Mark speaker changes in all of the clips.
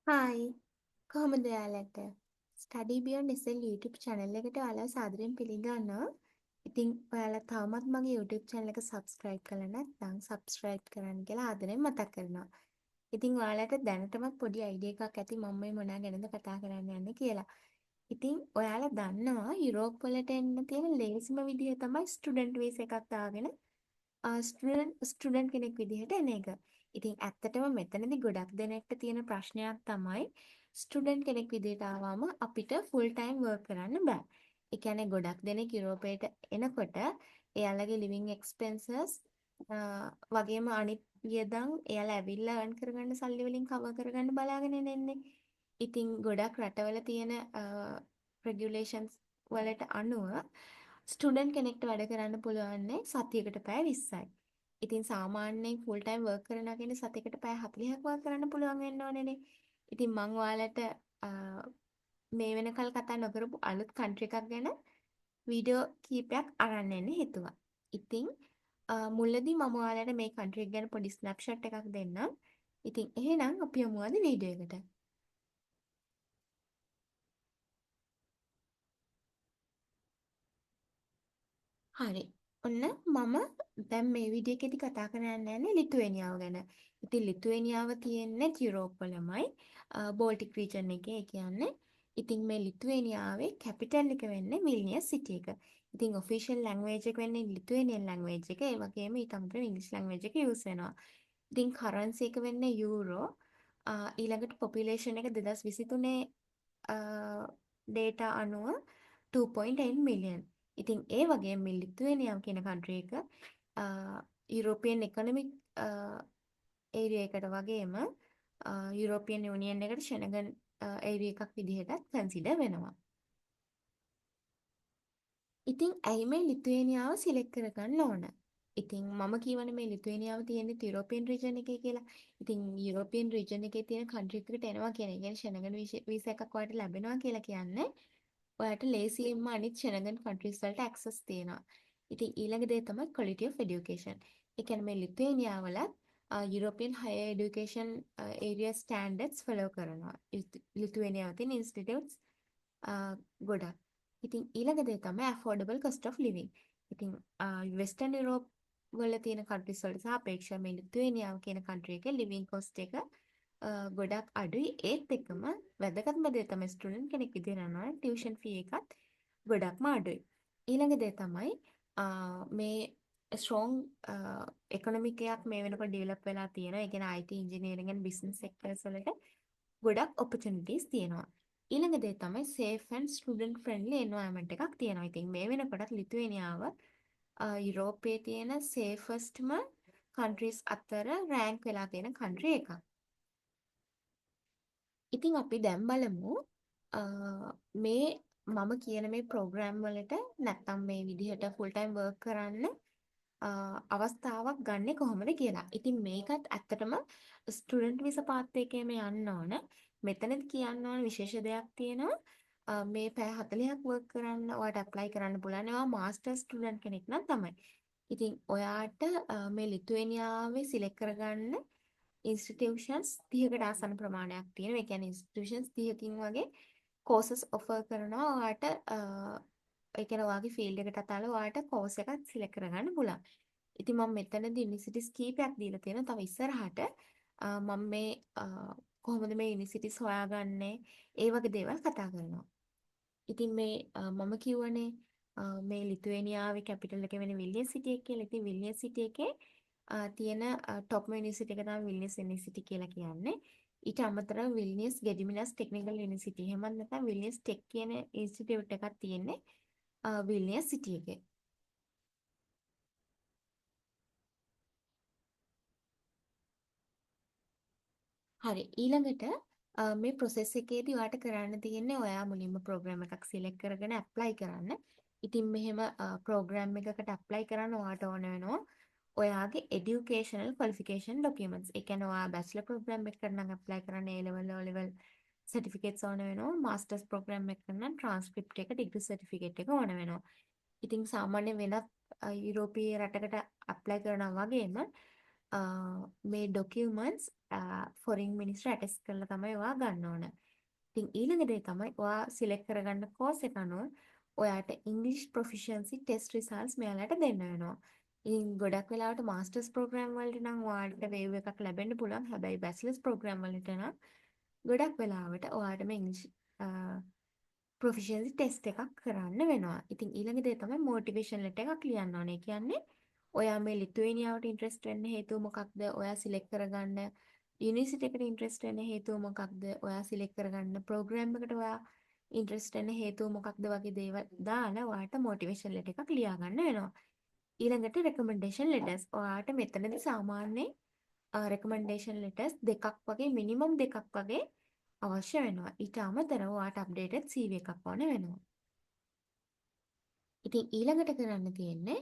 Speaker 1: Hi කොහොමද ඔයාලට study බියොන්ඩ් SL YouTube channel එකට ඔයාලව සාදරයෙන් පිළිගන්නවා. ඉතින් ඔයාලා තවමත් මගේ YouTube channel එක subscribe කරලා නැත්නම් subscribe කරන්න කියලා ආදරෙන් මතක් කරනවා. ඉතින් ඔයාලට දැනටමත් පොඩි idea එකක් ඇති මම මේ මොනවා ගැනද කතා කරන්න යන්නේ කියලා. ඉතින් ඔයාලා දන්නවා යුරෝප් වලට එන්න තියෙන ලේසිම විදිහ තමයි ස්ටුඩන්ට් වීසා එකක් දාගෙන ස්ටුඩන්ට් කෙනෙක් විදිහට එන එක. ඉතින් ඇත්තටම මෙතනදී ගොඩක් දෙනෙක්ට තියෙන ප්‍රශ්නයක් තමයි ස්ටුඩන්ට් කෙනෙක් විදිහට ආවම අපිට ෆුල් ටයිම් වර්ක් කරන්න බෑ. ඒ කියන්නේ ගොඩක් දෙනෙක් යුරෝපයට එනකොට එයාලගේ ලිවිං එක්ස්පෙන්සස් වගේම අනිත් වියදම් එයාලා ඇවිල්ලා earn කරගන්න සල්ලි වලින් කවර් කරගන්න බලාගෙන එන්නේ. ඉතින් ගොඩක් රටවල තියෙන රෙගියුලේෂන්ස් වලට අනුව ස්ටුඩන්ට් කෙනෙක්ට වැඩ කරන්න පුළුවන්නේ සතියකට පැය 20යි. ඉතින් සාමාන්‍යයෙන් ෆුල් ටයිම් වර්ක් කරනවා කියන්නේ සතියකට පැය 40ක් වර්ක් කරන්න පුළුවන් වෙන්න ඕනේනේ. ඉතින් මම ඔයාලට මේ වෙනකල් කතා නොකරපු අලුත් කන්ට්‍රි එකක් ගැන වීඩියෝ කීපයක් අරන් එන්න හිතුවා. ඉතින් මුලදී මම ඔයාලට මේ කන්ට්‍රි එක ගැන පොඩි ස්නැප්ෂොට් එකක් දෙන්නම්. ඉතින් එහෙනම් අපි යමු අද වීඩියෝ එකට. හරි. ඔන්න මම දැන් මේ වීඩියෝ එකේදී කතා කරන්න යන්නේ ලිතුවේනියාව ගැන. ඉතින් ලිතුවේනියාව තියෙන්නේ යුරෝප් වලමයි. බෝල්ටික් රීජන් එකේ. ඒ කියන්නේ ඉතින් මේ ලිතුවේනියාවේ කැපිටල් එක වෙන්නේ විල්නියස් සිටි එක. ඉතින් ඔෆිෂියල් ලැන්ග්වේජ් එක වෙන්නේ ලිතුවේනියන් ලැන්ග්වේජ් එක. ඒ වගේම ඊට අමතරව ඉංග්‍රීසි ලැන්ග්වේජ් එක යූස් වෙනවා. ඉතින් කරන්සි එක වෙන්නේ යූරෝ. ඊළඟට පොපියුලේෂන් එක 2023 ඩේටා අනුව 2.8 මිලියන්. ඉතින් ඒ වගේ මේ ලිතුවේනියාව කියන කන්ට්‍රි එක යුරෝපියන් ඉකොනොමික් ඒරියා එකට වගේම යුරෝපියන් යුනියන් එකට ෂෙනගන් ඒරියා එකක් විදිහටත් කන්සිඩර් වෙනවා. ඉතින් ඇයි මේ ලිතුවේනියාව සිලෙක්ට් කරගන්න ඕන? ඉතින් මම කියවනේ මේ ලිතුවේනියාව තියෙන්නේ යුරෝපියන් රීජන් එකේ කියලා. ඉතින් යුරෝපියන් රීජන් එකේ තියෙන කන්ට්‍රි එකකට එනවා කියන එක කියන්නේ ෂෙනගන් වීසා එකක් ඔයාලට ලැබෙනවා කියලා කියන්නේ ඔයාලට ලේසියෙන්ම අනිත් ෂෙනගන් කන්ට්‍රීස් වලට ඇක්සස් තියෙනවා. ඉතින් ඊළඟ දේ තමයි quality of education. ඒ කියන්නේ මේ ලිතුවේනියාව වලත් European higher education area standards follow කරනවා. ලිතුවේනියාවේ තියෙන ඉන්ස්ටිටියුට්ස් ගොඩක්. ඉතින් ඊළඟ දේ තමයි affordable cost of living. ඉතින් වෙස්ටර්න් යුරෝප් වල තියෙන කන්ට්‍රීස් වලට සාපේක්ෂව මේ ලිතුවේනියාව කියන කන්ට්‍රි එකේ ලිවිං කොස්ට් එක ගොඩක් අඩුයි. ඒත් එක්කම වැදගත්ම දේ තමයි ස්ටුඩන්ට් කෙනෙක් විදිහට යනවා නම් ටියුෂන් ෆී එකත් ගොඩක්ම අඩුයි. ඊළඟ දේ තමයි මේ ස්ට්‍රෝං එකොනොමික් එකක් මේ වෙනකොට ඩෙවලොප් වෙලා තියෙනවා. ඒ කියන්නේ IT engineering and business sectors වලට ගොඩක් ඔපචුනිටිස් තියෙනවා. ඊළඟ දේ තමයි safe and student friendly environment එකක් තියෙනවා. ඉතින් මේ වෙනකොටත් ලිතුවේනියාව යුරෝපයේ තියෙන සේෆස්ට්ම කන්ට්‍රීස් අතර රෑන්ක් වෙලා තියෙන කන්ට්‍රි එකක්. ඉතින් අපි දැන් බලමු අ, මේ මම කියන මේ ප්‍රෝග්‍රෑම් වලට නැත්තම් මේ විදිහට ෆුල් ටයිම් වර්ක් කරන්න අවස්ථාවක් ගන්නෙ කොහොමද කියලා. ඉතින් මේකත් ඇත්තටම ස්ටුඩන්ට් විසා පාත් එකේම යන්න ඕන. මෙතනදි කියන්න ඕන විශේෂ දෙයක් තියෙනවා. මේ පැය 40ක් වර්ක් කරන්න ඔයාලට ඇප්ලයි කරන්න පුළුවන්. ඒවා මාස්ටර් ස්ටුඩන්ට් කෙනෙක් නම් තමයි. ඉතින් ඔයාට මේ ලිතුවේනියාවේ සිලෙක්ට් කරගන්න ඉන්ස්ටිටියුෂන්ස් 30කට ආසන්න ප්‍රමාණයක් තියෙනවා. ඒ කියන්නේ ඉන්ස්ටිටියුෂන්ස් 30කින් වගේ කෝසස් ඔෆර් කරනවා. ඔයාට ඒ කියන්නේ ඔයාගේ ෆීල්ඩ් එකට අදාළ ඔයාට කෝස් එකක් සිලෙක්ට් කරගන්න පුළුවන්. ඉතින් මම මෙතනදී යුනිවර්සිටිස් කීපයක් දීලා තියෙනවා. තව ඉස්සරහට මම මේ කොහොමද මේ යුනිවර්සිටිස් හොයාගන්නේ ඒ වගේ දේවල් කතා කරනවා. ඉතින් මේ මම කිව්වනේ මේ ලිතුවේනියාවේ කැපිටල් එක වෙන විල්නියස් සිටි එක කියලා. ඉතින් විල්නියස් සිටි එකේ තියෙන ටොප්ම යුනිවර්සිටි එක තමයි විල්නියස් යුනිවර්සිටි කියලා කියන්නේ. ඊට අමතරව විල්නියස් ගෙඩිමිනස් ටෙක්නිකල් යුනිවර්සිටි. එහෙමත් නැත්නම් විල්නියස් ටෙක් කියන ඉන්ස්ටිටියුට් එකක් තියෙන්නේ විල්නියස් සිටි එකේ. හරි ඊළඟට මේ process එකේදී ඔයාට කරන්න තියෙන්නේ ඔයා මුලින්ම program එකක් select කරගෙන apply කරන්න. ඉතින් මෙහෙම program එකකට apply කරන්න ඔයාට ඕන වෙනවා ඔයාගේ educational qualification documents. ඒ කියන්නේ ඔයා bachelor program එකකට නම් apply කරන්න A level O level certificates ඕන වෙනවා. masters program එකකට නම් transcript එක degree certificate එක ඕන වෙනවා. ඉතින් සාමාන්‍ය වෙනත් යුරෝපීය රටකට apply කරනවා වගේම මේ ඩොකියුමන්ට්ස් ෆොරින් මිනිස්ට්‍රි ඇටෙස්ට් කරලා තමයි ඔයා ගන්න ඕන. ඉතින් ඊළඟ දේ තමයි ඔයා සිලෙක්ට් කරගන්න කෝස් එක අනුව ඔයාට ඉංග්‍රීසි ප්‍රොෆිෂියන්සි ටෙස්ට් රිසල්ට්ස් මෙයාලට දෙන්න වෙනවා. ඉතින් ගොඩක් වෙලාවට මාස්ටර්ස් ප්‍රෝග්‍රෑම් වලට නම් ඔයාලට වේව් එකක් ලැබෙන්න පුළුවන්. හැබැයි බැචලර්ස් ප්‍රෝග්‍රෑම් වලට නම් ගොඩක් වෙලාවට ඔයාට මේ ඉංග්‍රීසි ප්‍රොෆිෂියන්සි ටෙස්ට් එකක් කරන්න වෙනවා. ඉතින් ඊළඟ දේ තමයි මොටිවේෂන් ලෙටර් එකක් ලියන්න ඕනේ. කියන්නේ ඔයා මේ ලිතුවේනියාවට ඉන්ට්‍රෙස්ට් වෙන්න හේතුව මොකක්ද? ඔයා සිලෙක්ට් කරගන්න යුනිවර්සිටි එකට ඉන්ට්‍රෙස්ට් වෙන්න හේතුව මොකක්ද? ඔයා සිලෙක්ට් කරගන්න ප්‍රෝග්‍රෑම් එකට ඔයා ඉන්ට්‍රෙස්ට් වෙන්න හේතුව මොකක්ද වගේ දේවල් දාලා ඔයාට මොටිවේෂන් ලෙටර් එකක් ලියා ගන්න වෙනවා. ඊළඟට රෙකමෙන්ඩේෂන් ලෙටර්ස්. ඔයාට මෙතනදී සාමාන්‍යයෙන් රෙකමෙන්ඩේෂන් ලෙටර්ස් දෙකක් වගේ මිනිමම් දෙකක් වගේ අවශ්‍ය වෙනවා. ඊට අමතරව ඔයාට අප්ඩේටඩ් CV එකක් ඕන වෙනවා. ඉතින් ඊළඟට කරන්න තියෙන්නේ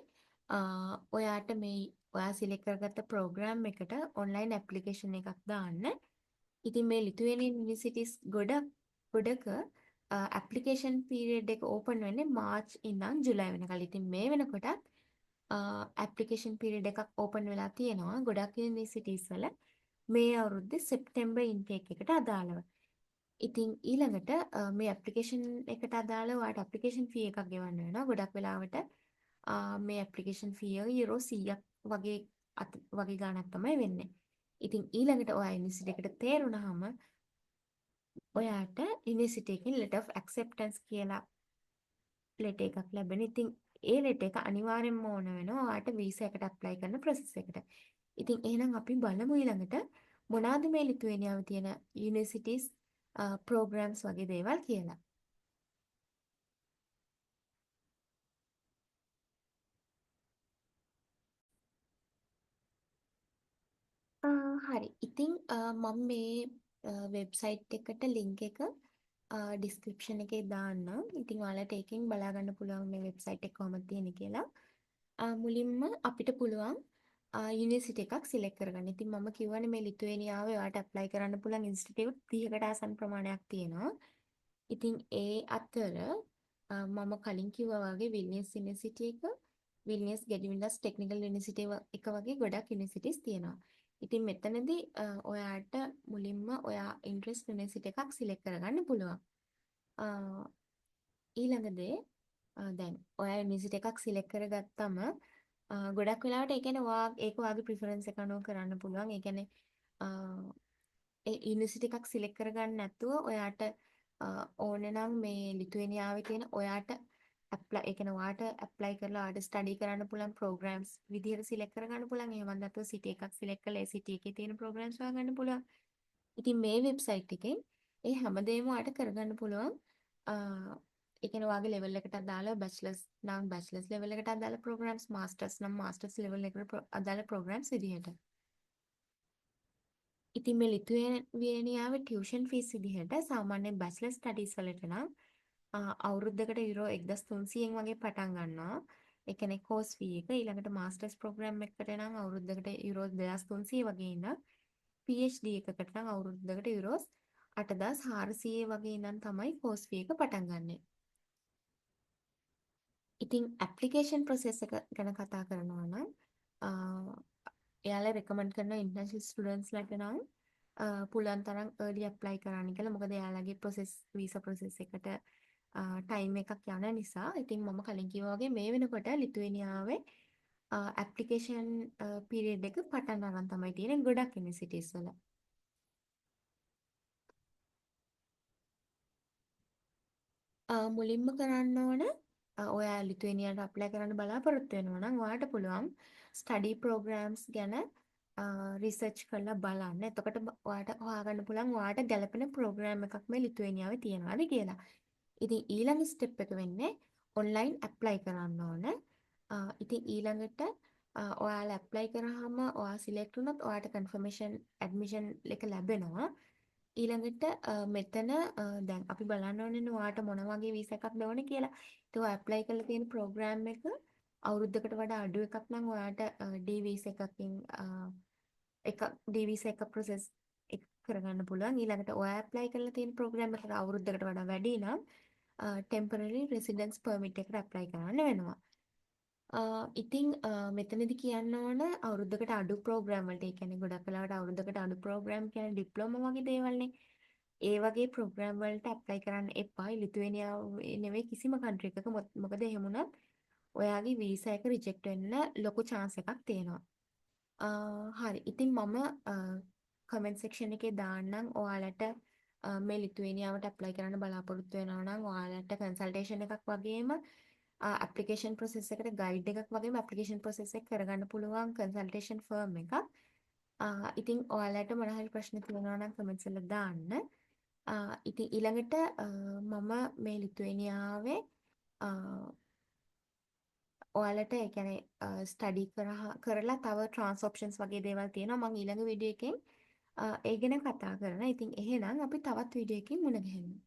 Speaker 1: ඔයාට මේ ඔයා සිලෙක්ට් කරගත්ත ප්‍රෝග්‍රෑම් එකට ඔන්ලයින් ඇප්ලිකේෂන් එකක් දාන්න. ඉතින් මේ ලිතුවේනියන් යුනිවර්සිටිස් ගොඩක ඇප්ලිකේෂන් පීරියඩ් එක ඕපන් වෙන්නේ මාර්ච් ඉඳන් ජුලයි වෙනකල්. ඉතින් මේ වෙනකොටත් ඇප්ලිකේෂන් පීරියඩ් එකක් ඕපන් වෙලා තියෙනවා ගොඩක් යුනිවර්සිටිස් වල මේ අවුරුද්දේ සෙප්තැම්බර් ඉන්ටේක් එකට අදාළව. ඉතින් ඊළඟට මේ ඇප්ලිකේෂන් එකට අදාළව ඔයාලට ඇප්ලිකේෂන් ෆී එකක් ගෙවන්න වෙනවා. ගොඩක් වෙලාවට මේ ඇප්ලිකේෂන් ෆී එක යුරෝ 100ක් වගේ ගාණක් තමයි වෙන්නේ. ඉතින් ඊළඟට ඔයා යුනිවර්සිටි එකට තේරුණාම ඔයාට යුනිවර්සිටි එකකින් letter of acceptance කියලා ලෙටර් එකක් ලැබෙන. ඉතින් ඒ ලෙටර් එක අනිවාර්යෙන්ම ඕන වෙනවා ඔයාට වීසා එකට ඇප්ලයි කරන ප්‍රොසෙස් එකට. ඉතින් එහෙනම් අපි බලමු ඊළඟට මොනවාද මේ ලිතුවේනියාවේ තියෙන යුනිවර්සිටිස් ප්‍රෝග්‍රෑම්ස් වගේ දේවල් කියලා. හරි. ඉතින් මම මේ වෙබ්සයිට් එකට ලින්ක් එක ඩිස්ක්‍රිප්ෂන් එකේ දාන්නම්. ඉතින් ඔයාලට ඒකෙන් බලා ගන්න පුළුවන් මේ වෙබ්සයිට් එක කොහොමද තියෙන්නේ කියලා. මුලින්ම අපිට පුළුවන් යුනිවර්සිටි එකක් සිලෙක්ට් කරගන්න. ඉතින් මම කියවනේ මේ ලිතුවේනියාවේ ඔයාලට ඇප්ලයි කරන්න පුළුවන් ඉන්ස්ටිටියුට් 30කට ආසන්න ප්‍රමාණයක් තියෙනවා. ඉතින් ඒ අතර මම කලින් කිව්වා වගේ විල්නියස් යුනිවර්සිටි එක, විල්නියස් ගෙඩිමින්ඩස් ටෙක්නිකල් යුනිවර්සිටි එක වගේ ගොඩක් යුනිවර්සිටිස් තියෙනවා. ඉතින් මෙතනදී ඔයාට මුලින්ම ඔයා ඉන්ට්‍රෙස්ට් යුනිවර්සිටි එකක් සිලෙක්ට් කරගන්න පුළුවන්. ඊළඟ දේ දැන් ඔයා යුනිවර්සිටි එකක් සිලෙක්ට් කරගත්තම ගොඩක් වෙලාවට ඒ කියන්නේ ඒක ඔයාගේ ප්‍රිෆරන්ස් එක අනුව කරන්න පුළුවන්. ඒ කියන්නේ ඒ යුනිවර්සිටි එකක් සිලෙක්ට් කරගන්න නැතුව ඔයාට ඕනේ නම් මේ ලිතුවේනියාවේ තියෙන ඔයාට ඇප්ලයි ඒ කියන්නේ ඔයාට ඇප්ලයි කරලා ඔයාට ස්ටඩි කරන්න පුළුවන් ප්‍රෝග්‍රෑම්ස් විදිහට සිලෙක්ට් කරගන්න පුළුවන්. එහෙම නැත්නම් සිටි එකක් සිලෙක්ට් කරලා ඒ සිටි එකේ තියෙන ප්‍රෝග්‍රෑම්ස් හොයාගන්න පුළුවන්. ඉතින් මේ වෙබ්සයිට් එකෙන් ඒ හැමදේම ඔයාට කරගන්න පුළුවන්. ඒ කියන්නේ ඔයාගේ ලෙවල් එකට අදාළ බැචලර්ස් නම් බැචලර්ස් ලෙවල් එකට අදාළ ප්‍රෝග්‍රෑම්ස්, මාස්ටර්ස් නම් මාස්ටර්ස් ලෙවල් එකට අදාළ ප්‍රෝග්‍රෑම්ස් විදිහට. ඉතින් මේ ලිතුවේනියාවේ ටියුෂන් ෆීස් විදිහට සාමාන්‍යයෙන් බැචලර් ස්ටඩීස් වලට නම් අවුරුද්දකට යුරෝ 1300න් වගේ පටන් ගන්නවා. ඒ කියන්නේ කෝස් ෆී එක. ඊළඟට මාස්ටර්ස් ප්‍රෝග්‍රෑම් එකකට නම් අවුරුද්දකට යුරෝ 2300 වගේ ඉඳන් PhD එකකට නම් අවුරුද්දකට යුරෝස් 8400 වගේ ඉඳන් තමයි කෝස් ෆී එක පටන් ගන්නෙ. ඉතින් ඇප්ලිකේෂන් ප්‍රොසෙස් එක ගැන කතා කරනවා නම් එයාලා රෙකමන්ඩ් කරන ඉන්ටර්නැෂනල් ස්ටුඩන්ට්ස්ලාට නම් පුළුවන් තරම් early apply කරන්න කියලා. මොකද එයාලගේ වීසා ප්‍රොසෙස් එකට ටයිම් එකක් යන නිසා. ඉතින් මම කලින් කිව්වා වගේ මේ වෙනකොට ලිතුවේනියාවේ ඇප්ලිකේෂන් පීරියඩ් එක පටන් ගන්න තමයි තියෙන්නේ ගොඩක් යුනිවර්සිටිස් වල. මුලින්ම කරන්න ඕන ඔයා ලිතුවේනියාට ඇප්ලයි කරන්න බලාපොරොත්තු වෙනවා නම් ඔයාට පුළුවන් ස්ටඩි ප්‍රෝග්‍රෑම්ස් ගැන රිසර්ච් කරලා බලන්න. එතකොට ඔයාට හොයාගන්න පුළුවන් ඔයාට ගැලපෙන ප්‍රෝග්‍රෑම් එකක් මේ ලිතුවේනියාවේ තියෙනවාද කියලා. ඉතින් ඊළඟ ස්ටෙප් එක වෙන්නේ ඔන්ලයින් ඇප්ලයි කරන්න ඕන. ඉතින් ඊළඟට ඔයාලා ඇප්ලයි කරාම ඔයා සිලෙක්ට් වුණොත් ඔයාට කන්ෆර්මේෂන් ඇඩ්මිෂන් එක ලැබෙනවා. ඊළඟට මෙතන දැන් අපි බලන්න ඕනේ ඔයාට මොන වගේ වීසා එකක්ද ඕනේ කියලා. ඒක ඔයා ඇප්ලයි කරලා තියෙන ප්‍රෝග්‍රෑම් එක අවුරුද්දකට වඩා අඩු එකක් නම් ඔයාට D වීසා එකකින් D වීසා එක ප්‍රොසෙස් එක කරගන්න පුළුවන්. ඊළඟට ඔයා ඇප්ලයි කරලා තියෙන ප්‍රෝග්‍රෑම් එකට අවුරුද්දකට වඩා වැඩි නම් ටෙම්පරරි රෙසිඩන්ස් පර්මිට් එකට ඇප්ලයි කරන්න වෙනවා. ඉතින් මෙතනදි කියන්න ඕන අවුරුද්දකට අඩු ප්‍රෝග්‍රෑම් වලට ඒ කියන්නේ ගොඩක් වෙලාවට අවුරුද්දකට අඩු ප්‍රෝග්‍රෑම් කියන්නේ ඩිප්ලෝමා වගේ දේවල්නේ. ඒ වගේ ප්‍රෝග්‍රෑම් වලට ඇප්ලයි කරන්න එපා. ලිතුවේනියාවේ නෙවෙයි කිසිම කන්ට්‍රි එකක මොකද එහෙම වුණත් ඔයාගේ වීසා එක රිජෙක්ට් වෙන්න ලොකු chance එකක් තියෙනවා. හරි. ඉතින් මම කමෙන්ට් සෙක්ෂන් එකේ දාන්නම් ඔයාලට මේ ලිතුවේනියාවට ඇප්ලයි කරන්න බලාපොරොත්තු වෙනවා නම් ඔයාලට කන්සල්ටේෂන් එකක් වගේම ඇප්ලිකේෂන් ප්‍රොසෙස් එකට ගයිඩ් එකක් වගේම ඇප්ලිකේෂන් ප්‍රොසෙස් එක කරගන්න පුළුවන් කන්සල්ටේෂන් ෆර්ම් එකක්. ඉතින් ඔයාලට මොන හරි ප්‍රශ්න තියෙනවා නම් කමෙන්ට්ස් වල දාන්න. ඉතින් ඊළඟට මම මේ ලිතුවේනියාවේ ඔයාලට ඒ කියන්නේ ස්ටඩි කරලා තව ට්‍රාන්ස් ඔප්ෂන්ස් වගේ දේවල් තියෙනවා. මම ඊළඟ වීඩියෝ එකෙන් ඒ ගැන කතා කරනවා. ඉතින් එහෙනම් අපි තවත් වීඩියෝ එකකින් මුණ ගැහෙමු.